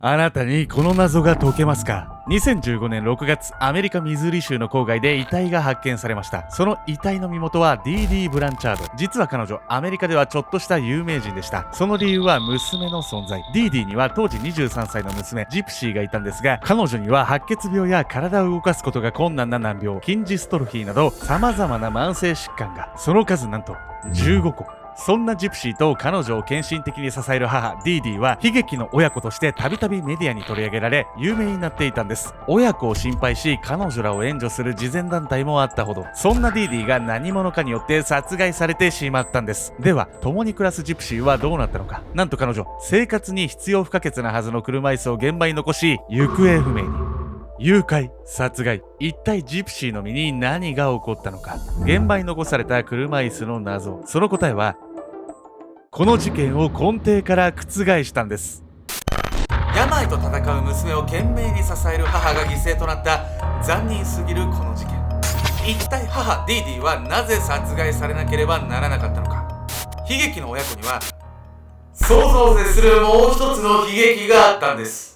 あなたにこの謎が解けますか？ 2015 年6月、アメリカミズーリ州の郊外で遺体が発見されました。その遺体の身元は D.D. ブランチャード。実は彼女、アメリカではちょっとした有名人でした。その理由は娘の存在。D.D. には当時23歳の娘、ジプシーがいたんですが、彼女には白血病や体を動かすことが困難な難病、筋ジストロフィーなど様々な慢性疾患が、その数なんと15個。そんなジプシーと彼女を献身的に支える母 D.D. は悲劇の親子としてたびたびメディアに取り上げられ有名になっていたんです。親子を心配し彼女らを援助する慈善団体もあったほど、そんな D.D. が何者かによって殺害されてしまったんです。では共に暮らすジプシーはどうなったのか。なんと彼女、生活に必要不可欠なはずの車椅子を現場に残し行方不明に。誘拐、殺害、一体ジプシーの身に何が起こったのか。現場に残された車椅子の謎、その答えはこの事件を根底から覆したんです。病と戦う娘を懸命に支える母が犠牲となった残忍すぎるこの事件。一体母 D.D. はなぜ殺害されなければならなかったのか。悲劇の親子には想像を絶するもう一つの悲劇があったんです。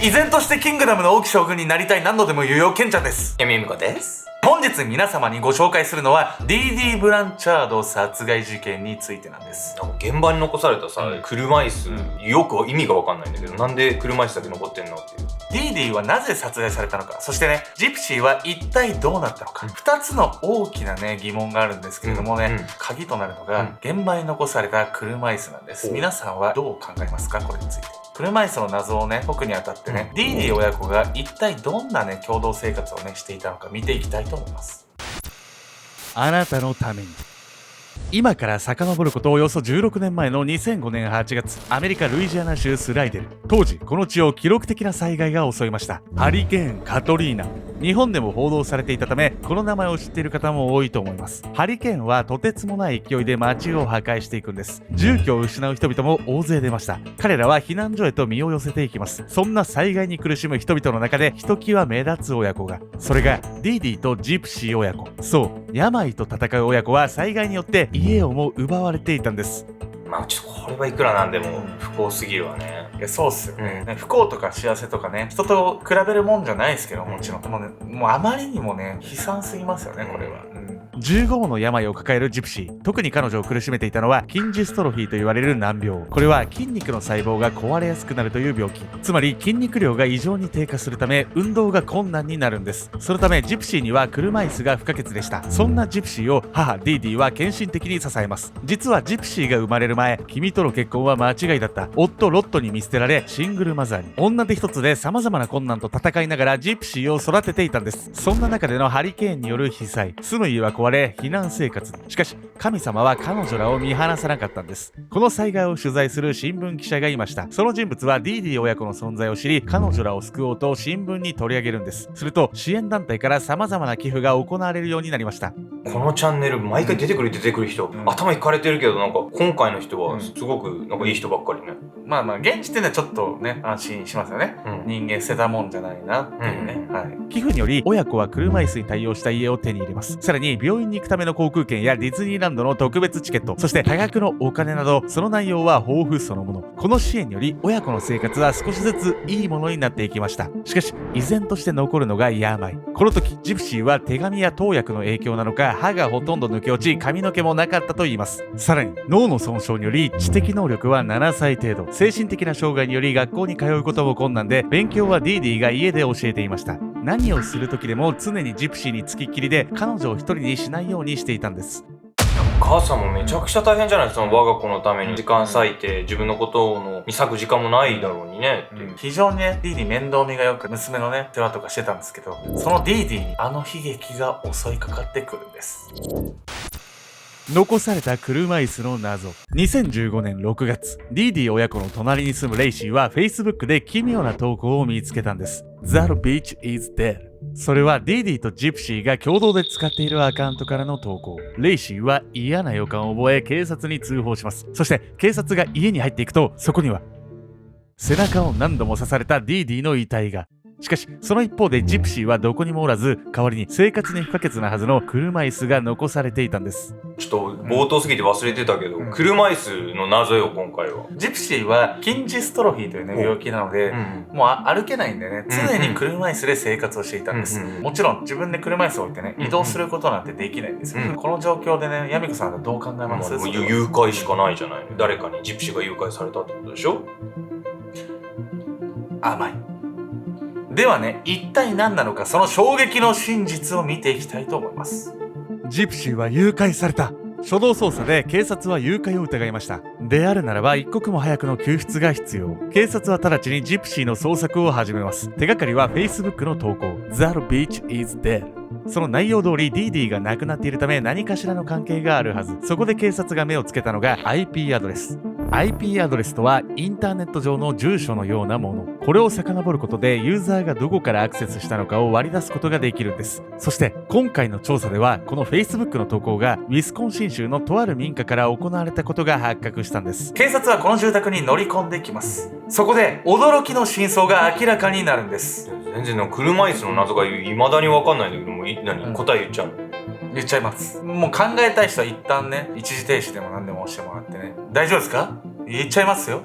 依然としてキングダムの王毅将軍になりたい何度でも言うよ、ケンちゃんです。ケミミコです。本日皆様にご紹介するのは D.D. ブランチャード殺害事件についてなんです。なんか現場に残されたさ、車椅子、よく意味が分かんないんだけど、なんで車椅子だけ残ってんのっていう。D.D. はなぜ殺害されたのか、そしてね、ジプシーは一体どうなったのか、2つの大きなね疑問があるんですけれどもね、鍵となるのが、現場に残された車椅子なんです。皆さんはどう考えますか、これについて。車椅子の謎をね解くにあたってね、D.D. 親子が一体どんなね共同生活をねしていたのか見ていきたいと思います。あなたのために。今から遡ることおよそ16年前の2005年8月、アメリカ・ルイジアナ州スライデル。当時この地を記録的な災害が襲いました。ハリケーンカトリーナ。日本でも報道されていたためこの名前を知っている方も多いと思います。ハリケーンはとてつもない勢いで街を破壊していくんです。住居を失う人々も大勢出ました。彼らは避難所へと身を寄せていきます。そんな災害に苦しむ人々の中でひときわ目立つ親子が、それが D.D. とジプシー親子。そう、病と戦う親子は災害によって家をも奪われていたんです。まあちょっとこれはいくらなんでも不幸すぎるわね。いやそうっすよね、不幸とか幸せとかね人と比べるもんじゃないですけど、もちろんもうあまりにもね悲惨すぎますよね、これは。15もの病を抱えるジプシー。特に彼女を苦しめていたのは筋ジストロフィーと言われる難病。これは筋肉の細胞が壊れやすくなるという病気。つまり筋肉量が異常に低下するため運動が困難になるんです。そのためジプシーには車椅子が不可欠でした。そんなジプシーを母 D.D. は献身的に支えます。実はジプシーが生まれる前、君との結婚は間違いだった。夫ロットに見捨てられシングルマザーに。女手一つで様々な困難と戦いながらジプシーを育てていたんです。そんな中でのハリケーンによる被災、住む家は壊れ避難生活。しかし神様は彼女らを見放さなかったんです。この災害を取材する新聞記者がいました。その人物は D.D. 親子の存在を知り、彼女らを救おうと新聞に取り上げるんです。すると支援団体から様々な寄付が行われるようになりました。このチャンネル毎回出てくる人、頭いかれてるけど、なんか今回の人はすごくなんかいい人ばっかりね。まあ現時点ではちょっとね安心しますよね、人間捨てたもんじゃないなっていうね、寄付により親子は車椅子に対応した家を手に入れます。さらに病院に行くための航空券やディズニーランドの特別チケット、そして多額のお金など、その内容は豊富そのもの。この支援により親子の生活は少しずついいものになっていきました。しかし依然として残るのが病。この時ジプシーは手紙や投薬の影響なのか歯がほとんど抜け落ち、髪の毛もなかったといいます。さらに脳の損傷により知的能力は7歳程度、精神的な障害により学校に通うことも困難で、勉強は D.D. が家で教えていました。何をする時でも常にジプシーにつきっきりで彼女を一人にしないようにしていたんです。母さんもめちゃくちゃ大変じゃないですか。我が子のために時間割いて自分のことの見割く時間もないだろうにね、非常にね D.D. 面倒見がよく娘のね世話とかしてたんですけど、その D.D. にあの悲劇が襲いかかってくるんです。残された車椅子の謎。2015年6月、D.D. 親子の隣に住むレイシーは Facebook で奇妙な投稿を見つけたんです。That bitch is dead。それは D.D. とジプシーが共同で使っているアカウントからの投稿。レイシーは嫌な予感を覚え警察に通報します。そして警察が家に入っていくと、そこには背中を何度も刺された D.D. の遺体が。しかしその一方でジプシーはどこにもおらず、代わりに生活に不可欠なはずの車椅子が残されていたんです。ちょっと冒頭すぎて忘れてたけど、車椅子の謎よ今回は。ジプシーは筋ジストロフィーというね病気なので、もう歩けないんでね、常に車椅子で生活をしていたんです。もちろん自分で車椅子を置いてね移動することなんてできないんですよ。この状況でね、ヤミコさんはどう考えます？誘拐しかないじゃないの。誰かにジプシーが誘拐されたってことでしょ。甘い。ではね、一体何なのか、その衝撃の真実を見ていきたいと思います。ジプシーは誘拐された。初動捜査で警察は誘拐を疑いました。であるならば一刻も早くの救出が必要。警察は直ちにジプシーの捜索を始めます。手がかりは Facebook の投稿 That bitch is dead。その内容通りディーディが亡くなっているため何かしらの関係があるはず。そこで警察が目をつけたのが IP アドレス。IP アドレスとはインターネット上の住所のようなもの。これを遡ることでユーザーがどこからアクセスしたのかを割り出すことができるんです。そして今回の調査ではこの Facebook の投稿がウィスコンシン州のとある民家から行われたことが発覚したんです。警察はこの住宅に乗り込んできます。そこで驚きの真相が明らかになるんです。全然車椅子の謎が未だに分かんないんだけども、答え言っちゃうの？言っちゃいます。もう考えたい人は一旦ね、一時停止でも何でも押してもらってね。大丈夫ですか？言っちゃいますよ。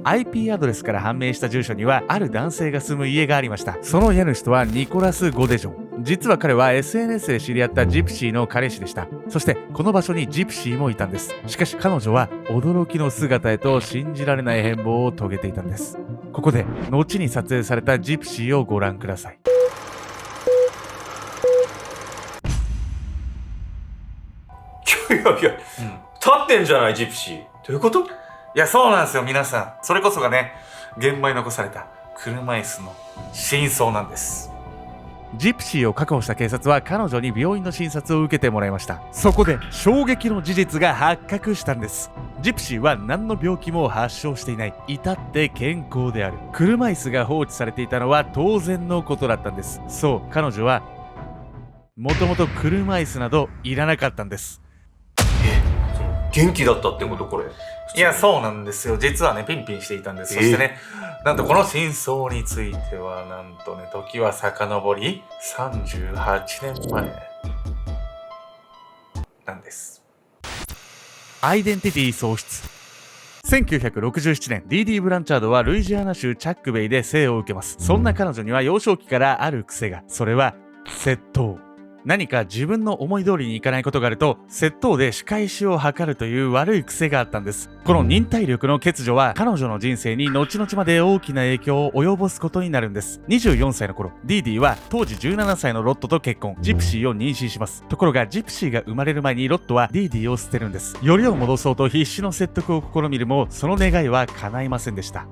IP アドレスから判明した住所にはある男性が住む家がありました。その家主とはニコラス・ゴデジョン。実は彼は SNS で知り合ったジプシーの彼氏でした。そしてこの場所にジプシーもいたんです。しかし彼女は驚きの姿へと信じられない変貌を遂げていたんです。ここで後に撮影されたジプシーをご覧ください。いや、立ってんじゃないジプシー。どういうこと？いや、そうなんですよ皆さん。それこそがね、現場に残された車椅子の真相なんです。ジプシーを確保した警察は彼女に病院の診察を受けてもらいました。そこで衝撃の事実が発覚したんです。ジプシーは何の病気も発症していない。至って健康である。車椅子が放置されていたのは当然のことだったんです。そう、彼女はもともと車椅子などいらなかったんです。元気だったってことこれ？いや、そうなんですよ。実はね、ピンピンしていたんです。そしてね、なんとこの真相についてはなんとね、時は遡り38年前なんです。アイデンティティ喪失。1967年、ディーディ・ブランチャードはルイジアナ州チャックベイで生を受けます。そんな彼女には幼少期からある癖が。それは窃盗。何か自分の思い通りにいかないことがあると窃盗で仕返しを図るという悪い癖があったんです。この忍耐力の欠如は彼女の人生に後々まで大きな影響を及ぼすことになるんです。24歳の頃、ディーディは当時17歳のロットと結婚、ジプシーを妊娠します。ところがジプシーが生まれる前にロットはディーディを捨てるんです。よりを戻そうと必死の説得を試みるもその願いは叶いませんでした。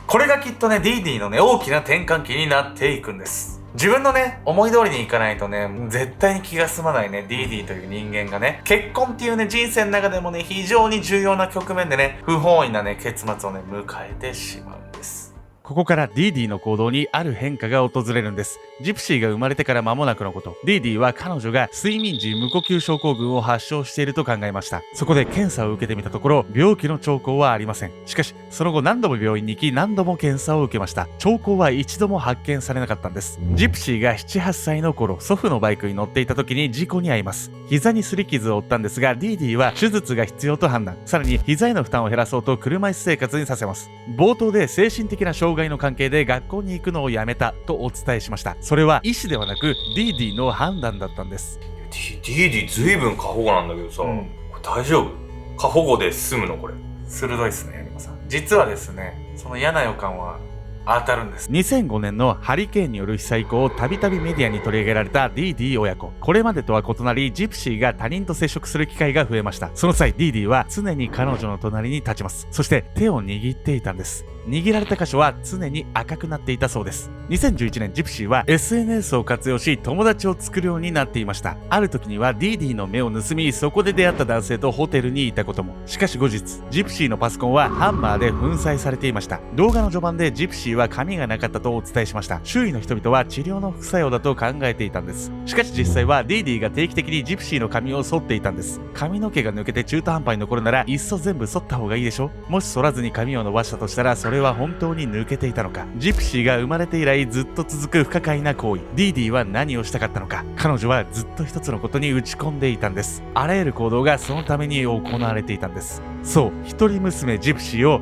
これがきっとね、ディーディのね、大きな転換期になっていくんです。自分のね、思い通りにいかないとね、絶対に気が済まないね、ディーディという人間がね、結婚っていうね、人生の中でもね、非常に重要な局面でね、不本意なね、結末をね、迎えてしまうんです。ここからディーディの行動にある変化が訪れるんです。ジプシーが生まれてから間もなくのこと、ディーディは彼女が睡眠時無呼吸症候群を発症していると考えました。そこで検査を受けてみたところ、病気の兆候はありません。しかし、その後何度も病院に行き、何度も検査を受けました。兆候は一度も発見されなかったんです。ジプシーが7、8歳の頃、祖父のバイクに乗っていた時に事故に遭います。膝に擦り傷を負ったんですが、ディーディは手術が必要と判断。さらに、膝への負担を減らそうと車椅子生活にさせます。冒頭で精神的な障害の関係で学校に行くのをやめたとお伝えしました。それは意思ではなくディーディの判断だったんです。ディーディずいぶん過保護なんだけどさ、これ大丈夫？過保護で済むのこれ？鋭いですね、ヤリコさん。実はですね、その嫌な予感は当たるんです。2005年のハリケーンによる被災以降、たびたびメディアに取り上げられたディーディ親子。これまでとは異なり、ジプシーが他人と接触する機会が増えました。その際、ディーディは常に彼女の隣に立ちます。そして手を握っていたんです。握られた箇所は常に赤くなっていたそうです。2011年、ジプシーは SNS を活用し友達を作るようになっていました。ある時にはディーディの目を盗み、そこで出会った男性とホテルにいたことも。しかし後日、ジプシーのパソコンはハンマーで粉砕されていました。動画の序盤でジプシシーは髪がなかったとお伝えしました。周囲の人々は治療の副作用だと考えていたんです。しかし実際はディーディーが定期的にジプシーの髪を剃っていたんです。髪の毛が抜けて中途半端に残るならいっそ全部剃った方がいいでしょ。もし剃らずに髪を伸ばしたとしたらそれは本当に抜けていたのか。ジプシーが生まれて以来ずっと続く不可解な行為。ディーディーは何をしたかったのか。彼女はずっと一つのことに打ち込んでいたんです。あらゆる行動がそのために行われていたんです。そう、一人娘ジプシーを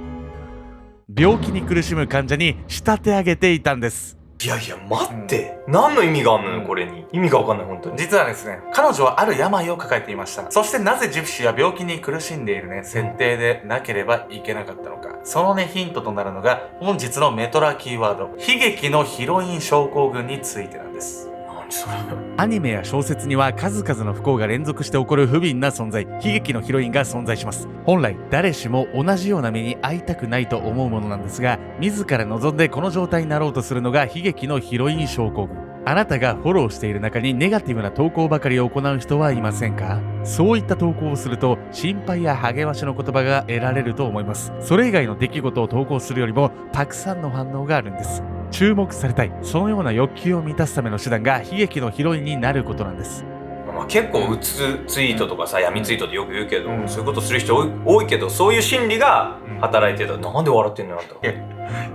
病気に苦しむ患者に仕立て上げていたんです。いやいや待って、何の意味があんのよこれに。意味がわかんない本当に。実はですね、彼女はある病を抱えていました。そしてなぜジプシーは病気に苦しんでいるね、設定でなければいけなかったのか。そのね、ヒントとなるのが本日のメトラキーワード、悲劇のヒロイン症候群についてなんです。何それ。アニメや小説には数々の不幸が連続して起こる不憫な存在、悲劇のヒロインが存在します。本来誰しも同じような目に遭いたくないと思うものなんですが、自ら望んでこの状態になろうとするのが悲劇のヒロイン症候群。あなたがフォローしている中にネガティブな投稿ばかりを行う人はいませんか？そういった投稿をすると心配や励ましの言葉が得られると思います。それ以外の出来事を投稿するよりもたくさんの反応があるんです。注目されたい、そのような欲求を満たすための手段が悲劇のヒロインになることなんです。まあ、結構うつツイートとかさ、闇ツイートってよく言うけど、そういうことする人多いけど、そういう心理が働いてた。なんで笑ってんのよあん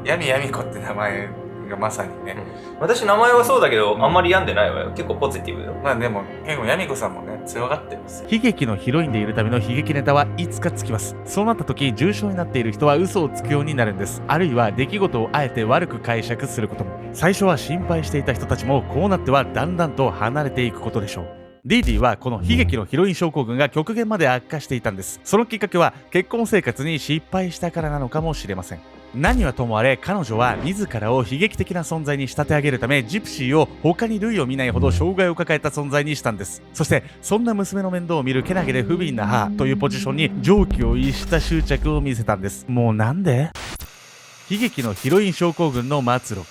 た。闇闇子って名前がまさにね、私名前はそうだけど、あんまり病んでないわよ。結構ポジティブよ。まあでも結構闇子さんもね強がってるんですよ。悲劇のヒロインでいるための悲劇ネタはいつかつきます。そうなった時重症になっている人は嘘をつくようになるんです。あるいは出来事をあえて悪く解釈することも。最初は心配していた人たちもこうなってはだんだんと離れていくことでしょう。ディーディーはこの悲劇のヒロイン症候群が極限まで悪化していたんです。そのきっかけは結婚生活に失敗したからなのかもしれません。何はともあれ彼女は自らを悲劇的な存在に仕立て上げるためジプシーを他に類を見ないほど障害を抱えた存在にしたんです。そしてそんな娘の面倒を見るけなげで不憫な母というポジションに常軌を逸した執着を見せたんです。もうなんで？悲劇のヒロイン症候群の末路。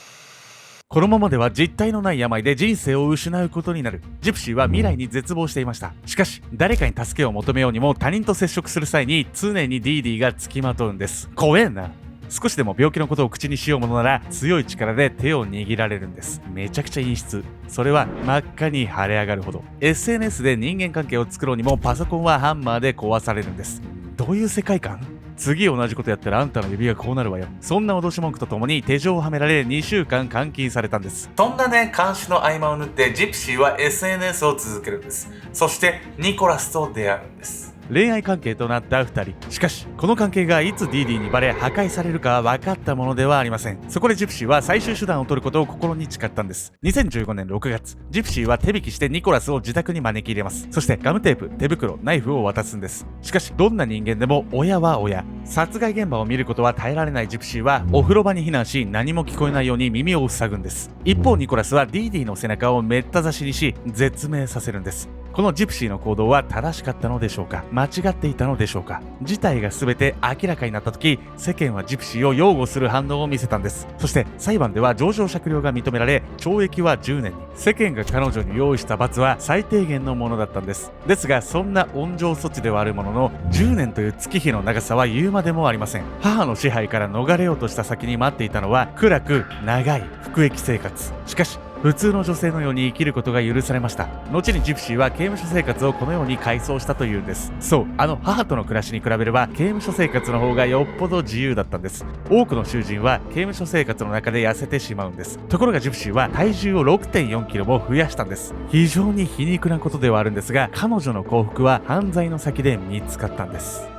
このままでは実体のない病で人生を失うことになる。ジプシーは未来に絶望していました。しかし誰かに助けを求めようにも他人と接触する際に常にディーディーがつきまとうんです。怖えな。少しでも病気のことを口にしようものなら強い力で手を握られるんです。めちゃくちゃ陰湿。それは真っ赤に腫れ上がるほど。 SNS で人間関係を作ろうにもパソコンはハンマーで壊されるんです。どういう世界観？次同じことやったらあんたの指がこうなるわよ。そんな脅し文句とともに手錠をはめられ2週間監禁されたんです。そんなね監視の合間を縫ってジプシーは SNS を続けるんです。そしてニコラスと出会うんです。恋愛関係となった2人。しかしこの関係がいつディーディーにバレ破壊されるかは分かったものではありません。そこでジプシーは最終手段を取ることを心に誓ったんです。2015年6月ジプシーは手引きしてニコラスを自宅に招き入れます。そしてガムテープ、手袋、ナイフを渡すんです。しかしどんな人間でも親は親。殺害現場を見ることは耐えられないジプシーはお風呂場に避難し何も聞こえないように耳を塞ぐんです。一方ニコラスはディーディーの背中をめった刺しにし絶命させるんです。このジプシーの行動は正しかったのでしょうか、間違っていたのでしょうか。事態が全て明らかになった時世間はジプシーを擁護する反応を見せたんです。そして裁判では情状酌量が認められ懲役は10年に。世間が彼女に用意した罰は最低限のものだったんです。ですがそんな温情措置ではあるものの10年という月日の長さは言うまでもありません。母の支配から逃れようとした先に待っていたのは暗く長い服役生活。しかし普通の女性のように生きることが許されました。後にジプシーは刑務所生活をこのように改装したというんです。そう、母との暮らしに比べれば刑務所生活の方がよっぽど自由だったんです。多くの囚人は刑務所生活の中で痩せてしまうんです。ところがジプシーは体重を 6.4 キロも増やしたんです。非常に皮肉なことではあるんですが彼女の幸福は犯罪の先で見つかったんです。